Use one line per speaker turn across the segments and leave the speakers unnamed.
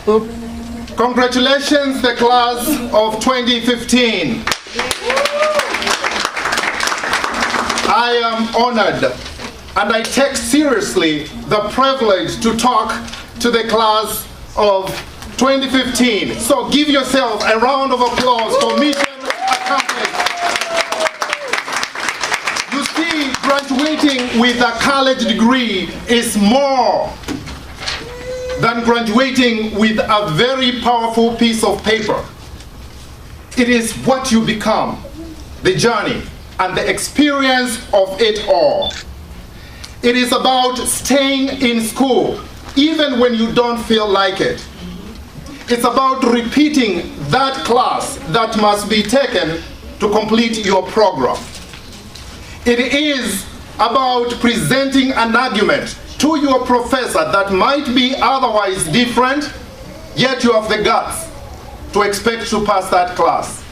Congratulations, the class of 2015. I am honored and I take seriously the privilege to talk to the class of 2015. So give yourself a round of applause for mission accomplished. You see, graduating with a college degree is more than graduating with a very powerful piece of paper. It is what you become, the journey, and the experience of it all. It is about staying in school, even when you don't feel like it. It's about repeating that class that must be taken to complete your program. It is about presenting an argument to your professor that might be otherwise different, yet you have the guts to expect to pass that class.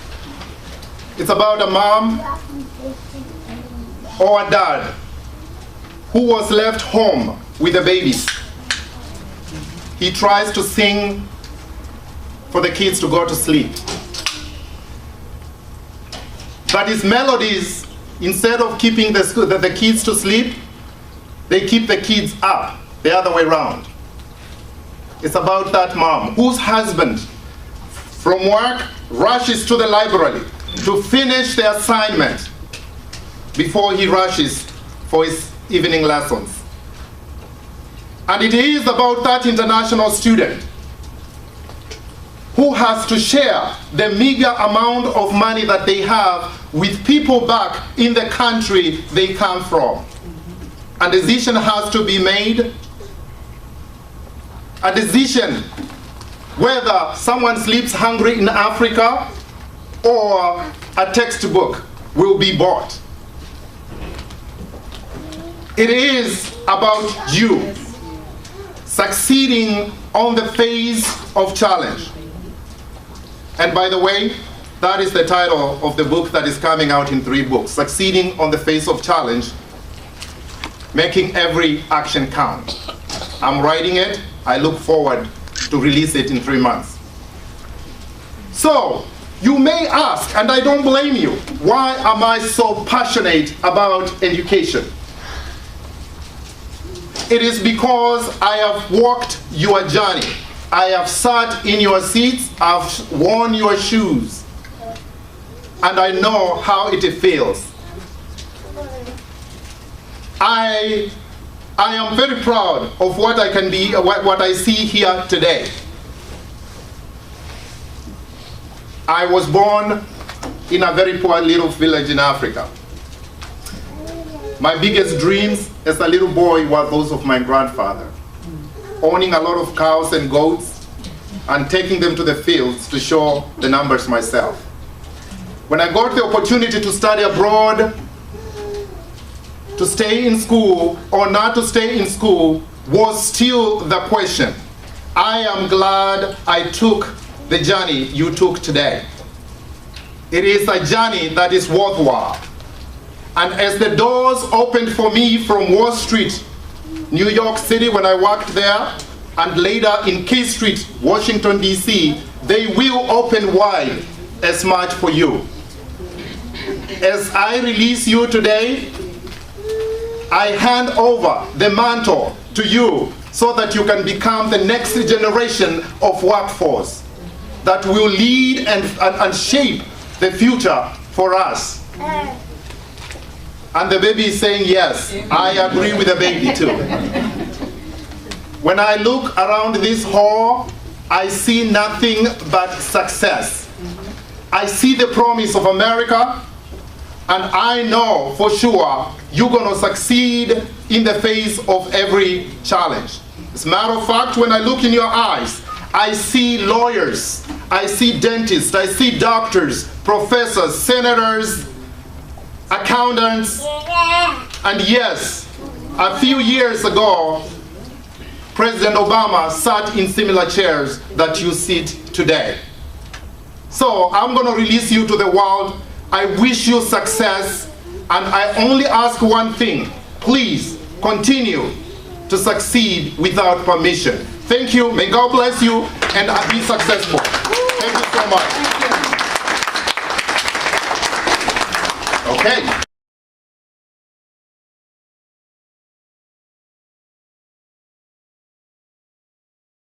It's about a mom or a dad who was left home with the babies. He tries to sing for the kids to go to sleep. But his melodies, instead of keeping the kids to sleep, they keep the kids up, the other way around. It's about that mom whose husband from work rushes to the library to finish the assignment before he rushes for his evening lessons. And it is about that international student who has to share the meager amount of money that they have with people back in the country they come from. A decision has to be made. A decision whether someone sleeps hungry in Africa or a textbook will be bought. It is about you succeeding on the face of challenge. And by the way, that is the title of the book that is coming out in 3 books, Succeeding on the Face of Challenge, Making Every Action Count. I'm writing it. I look forward to release it in 3 months. So, you may ask, and I don't blame you, why am I so passionate about education? It is because I have walked your journey. I have sat in your seats, I've worn your shoes, and I know how it feels. I am very proud of what I can be, what I see here today. I was born in a very poor little village in Africa. My biggest dreams as a little boy were those of my grandfather, owning a lot of cows and goats and taking them to the fields to show the numbers myself. When I got the opportunity to study abroad, to stay in school or not to stay in school was still the question. I am glad I took the journey you took today. It is a journey that is worthwhile. And as the doors opened for me from Wall Street, New York City when I worked there, and later in K Street, Washington, D.C., they will open wide as much for you. As I release you today, I hand over the mantle to you so that you can become the next generation of workforce that will lead and shape the future for us. And the baby is saying yes. I agree with the baby too. When I look around this hall, I see nothing but success. I see the promise of America, and I know for sure you're going to succeed in the face of every challenge. As a matter of fact, when I look in your eyes, I see lawyers, I see dentists, I see doctors, professors, senators, accountants, and yes, a few years ago, President Obama sat in similar chairs that you sit today. So I'm going to release you to the world. I wish you success, and I only ask one thing. Please continue to succeed without permission. Thank you. May God bless you. and be successful. Thank you so much. Okay.